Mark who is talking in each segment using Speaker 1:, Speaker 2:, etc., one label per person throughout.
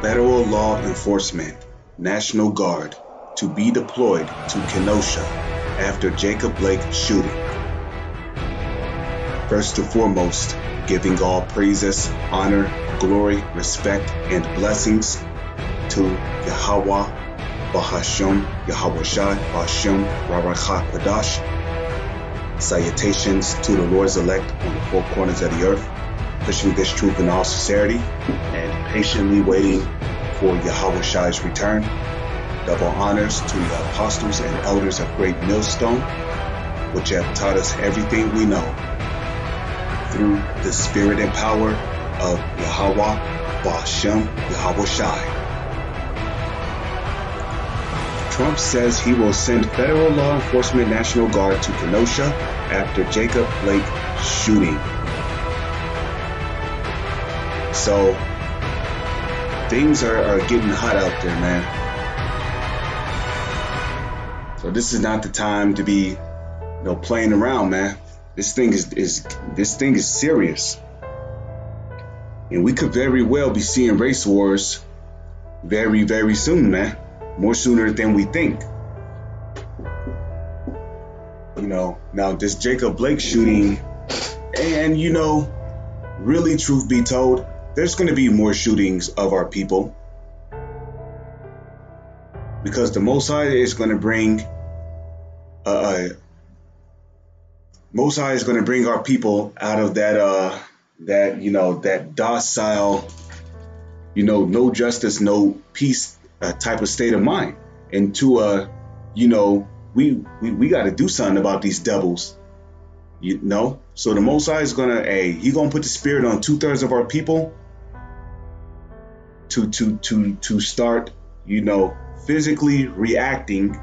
Speaker 1: Federal Law Enforcement National Guard to be deployed to Kenosha after Jacob Blake shooting. First and foremost, giving all praises, honor, glory, respect, and blessings to Yahweh, Bahashem, Yahweh Shai, Bahashem, Rarakha Kadash. Salutations to the Lord's elect on the four corners of the earth, pushing this truth in all sincerity and patiently waiting for Yahweh Shai's return. Double honors to the apostles and elders of Great Millstone, which have taught us everything we know through the spirit and power of Yahweh, Bahashem, Yahweh Shai. Trump says he will send Federal Law Enforcement National Guard to Kenosha after Jacob Blake shooting. So things are getting hot out there, man. So this is not the time to be, playing around, man. This thing is serious, and we could very well be seeing race wars very, very soon, man. More sooner than we think. Now this Jacob Blake shooting, and really, truth be told, there's going to be more shootings of our people, because the Most High is going to bring our people out of that docile, no justice, no peace type of state of mind, into we got to do something about these devils, So the Most High is gonna he gonna put the spirit on 2/3 of our people to start physically reacting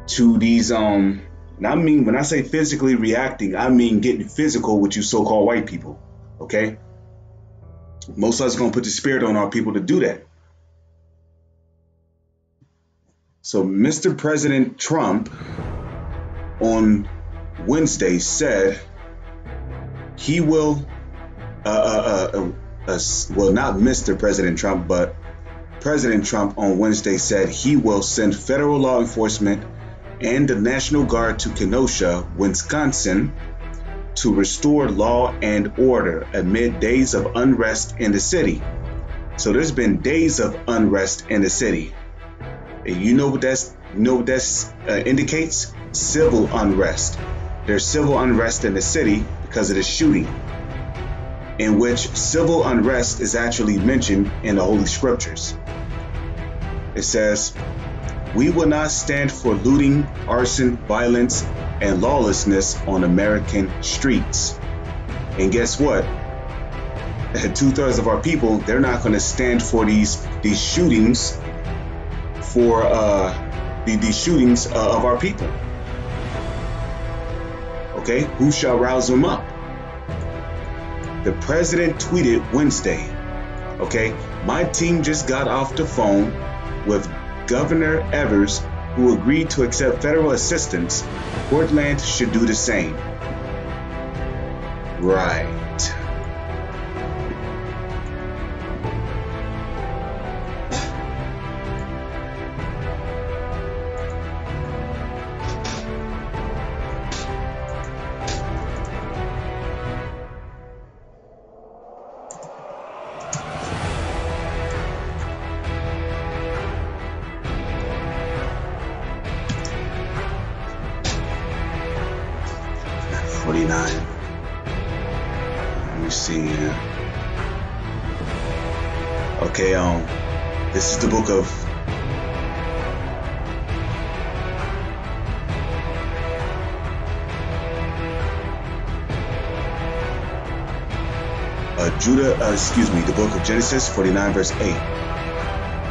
Speaker 1: to these and I mean, when I say physically reacting, I mean getting physical with you so-called white people. Okay, Most High is gonna put the spirit on our people to do that. So Mr. President Trump on Wednesday said he will, well, not Mr. President Trump, but President Trump on Wednesday said he will send federal law enforcement and the National Guard to Kenosha, Wisconsin, to restore law and order amid days of unrest in the city. So there's been days of unrest in the city. And you know what that indicates? Civil unrest. There's civil unrest in the city because of the shooting, in which civil unrest is actually mentioned in the Holy Scriptures. It says, "We will not stand for looting, arson, violence, and lawlessness on American streets." And guess what? 2/3 of our people, they're not going to stand for these shootings, for these shootings of our people. Okay, who shall rouse them up? The president tweeted Wednesday, okay, "My team just got off the phone with Governor Evers, who agreed to accept federal assistance. Portland should do the same." Right. Let me see here. Okay, this is the book of the book of Genesis 49 verse 8.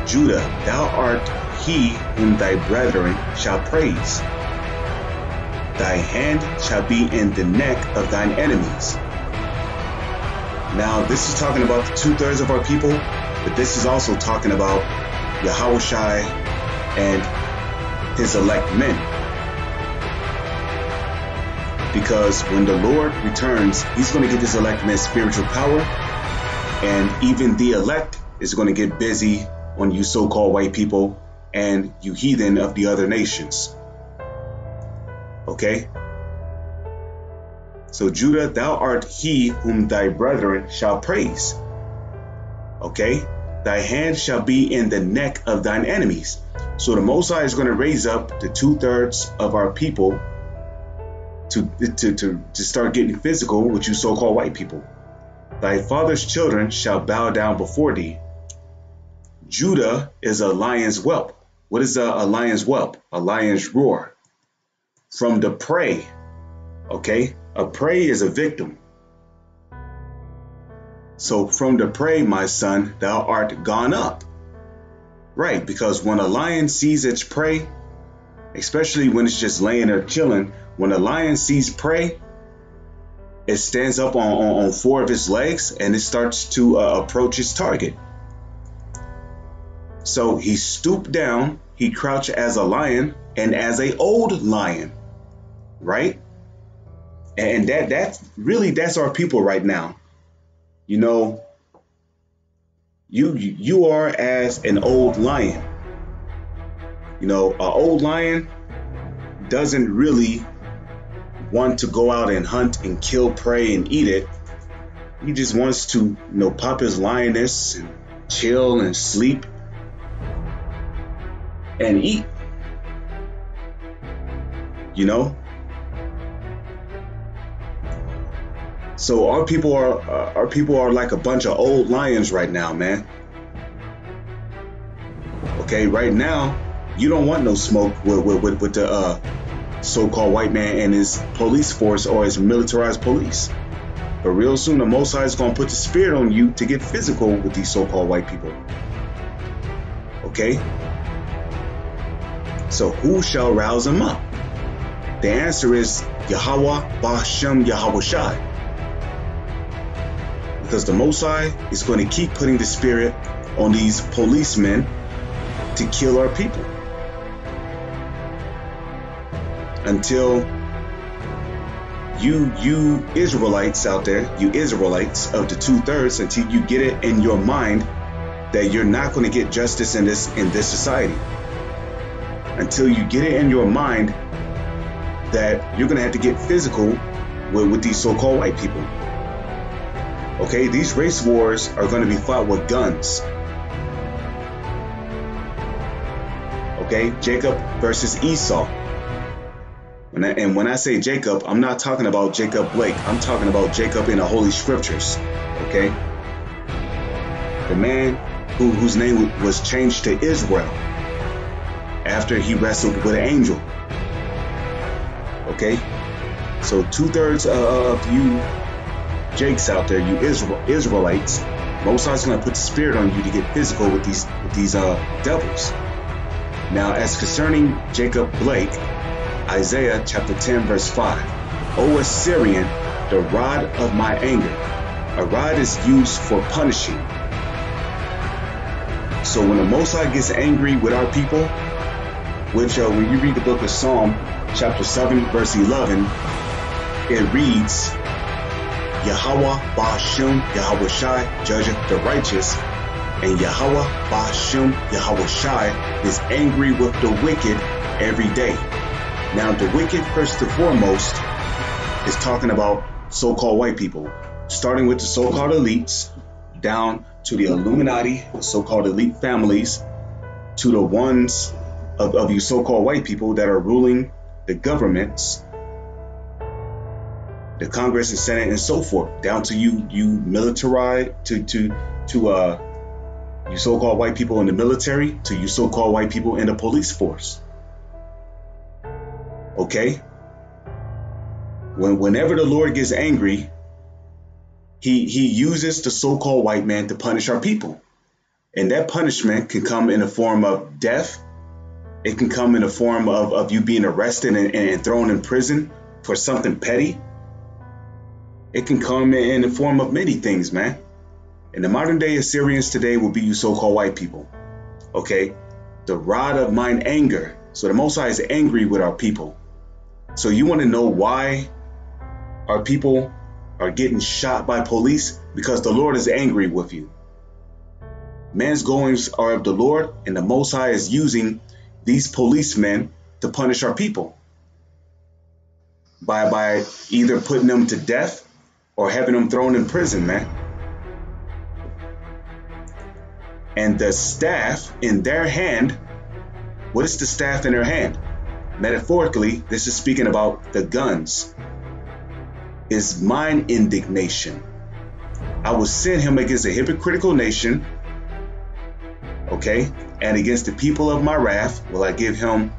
Speaker 1: "Judah, thou art he whom thy brethren shall praise. Thy hand shall be in the neck of thine enemies." Now, this is talking about the 2/3 of our people, but this is also talking about Yahweh Shai and his elect men. Because when the Lord returns, he's going to give his elect men spiritual power And even the elect is going to get busy on you so-called white people and you heathen of the other nations. Okay? So Judah, thou art he whom thy brethren shall praise. Okay? Thy hand shall be in the neck of thine enemies. So the Most High is going to raise up the 2/3 of our people to start getting physical with you so-called white people. Thy father's children shall bow down before thee. Judah is a lion's whelp. What is a lion's whelp? A lion's roar. From the prey. Okay? A prey is a victim. So from the prey, my son, thou art gone up. Right, because when a lion sees its prey, especially when it's just laying there chilling, when a lion sees prey, it stands up on 4 of its legs and it starts to approach its target. So he stooped down, he crouched as a lion and as a old lion, right? And that's our people right now. You know, you are as an old lion. You know, an old lion doesn't really want to go out and hunt and kill prey and eat it. He just wants to, you know, pop his lioness and chill and sleep and eat. You know? So our people are like a bunch of old lions right now, man. Okay, right now, you don't want no smoke with the so-called white man and his police force or his militarized police. But real soon, the Most High is going to put the spirit on you to get physical with these so-called white people. Okay? So who shall rouse them up? The answer is Yahweh Ba'Shem Yahweh Shai. Because the Most High is going to keep putting the spirit on these policemen to kill our people. Until you Israelites out there, you Israelites of the 2/3, until you get it in your mind that you're not going to get justice in this society. Until you get it in your mind that you're going to have to get physical with these so-called white people. Okay, these race wars are going to be fought with guns. Okay, Jacob versus Esau. When I say Jacob, I'm not talking about Jacob Blake. I'm talking about Jacob in the Holy Scriptures. Okay, the man whose name was changed to Israel after he wrestled with an angel. Okay, so 2/3 of you Jakes out there, you Israelites, Most High's going to put the spirit on you to get physical with these devils. Now, as concerning Jacob Blake, Isaiah chapter 10 verse 5. O Assyrian, the rod of my anger. A rod is used for punishing. So when the Most High gets angry with our people, which when you read the book of Psalm chapter 7 verse 11, it reads, Yahweh Ba'Shem Yahweh Shai judgeth the righteous, and Yahweh Ba'Shem Yahweh Shai is angry with the wicked every day. Now the wicked, first and foremost, is talking about so-called white people, starting with the so-called elites, down to the Illuminati, the so-called elite families, to the ones of you so-called white people that are ruling the governments, the Congress and Senate and so forth, down to you militarized, to you so-called white people in the military, to you so-called white people in the police force. Okay? Whenever the Lord gets angry, he uses the so-called white man to punish our people. And that punishment can come in the form of death. It can come in the form of you being arrested and thrown in prison for something petty. It can come in the form of many things, man. And the modern day Assyrians today will be you so-called white people. Okay? The rod of mine anger. So the Most High is angry with our people. So you want to know why our people are getting shot by police because the Lord is angry with you. Man's goings are of the Lord, and the Most High is using these policemen to punish our people by either putting them to death or having them thrown in prison, man. And the staff in their hand, what is the staff in their hand? Metaphorically, this is speaking about the guns, is mine indignation. I will send him against a hypocritical nation, okay? And against the people of my wrath will I give him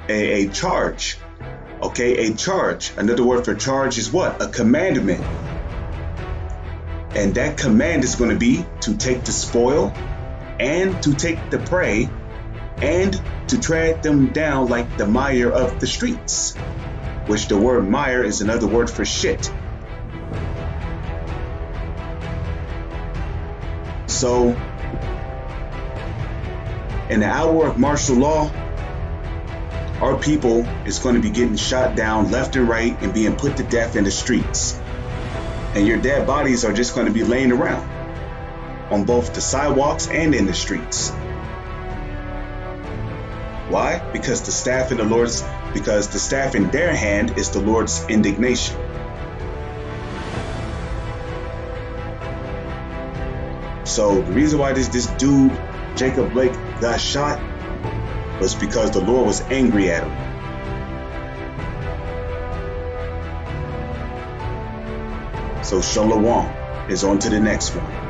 Speaker 1: a charge, okay? A charge. Another word for charge is what? A commandment. And that command is going to be to take the spoil and to take the prey and to tread them down like the mire of the streets, which the word mire is another word for shit. So, in the hour of martial law, our people is going to be getting shot down left and right and being put to death in the streets. And your dead bodies are just going to be laying around on both the sidewalks and in the streets. Why? Because the staff in their hand is the Lord's indignation. So the reason why this dude, Jacob Blake, got shot was because the Lord was angry at him. So Shalom is on to the next one.